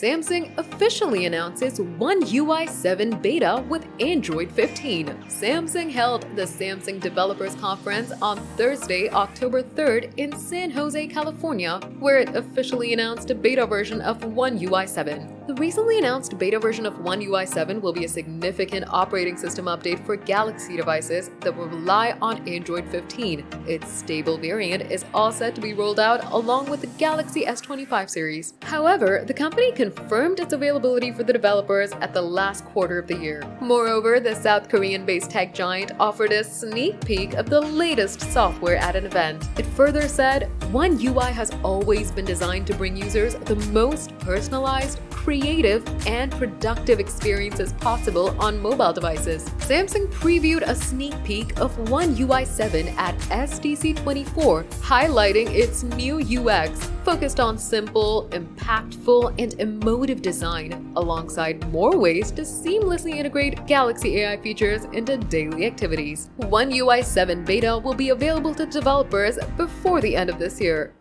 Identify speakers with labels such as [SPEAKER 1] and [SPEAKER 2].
[SPEAKER 1] Samsung officially announces One UI 7 beta with Android 15. Samsung held the Samsung Developers Conference on Thursday, October 3rd in San Jose, California, where it officially announced a beta version of One UI 7. The recently announced beta version of One UI 7 will be a significant operating system update for Galaxy devices that will rely on Android 15. Its stable variant is all set to be rolled out along with the Galaxy S25 series. However, the company confirmed its availability for the developers at the last quarter of the year. Moreover, the South Korean-based tech giant offered a sneak peek of the latest software at an event. It further said, One UI has always been designed to bring users the most personalized, creative, and productive experiences possible on mobile devices. Samsung previewed a sneak peek of One UI 7 at SDC 24, highlighting its new UX, focused on simple, impactful, and emotive design, alongside more ways to seamlessly integrate Galaxy AI features into daily activities. One UI 7 beta will be available to developers before the end of this year.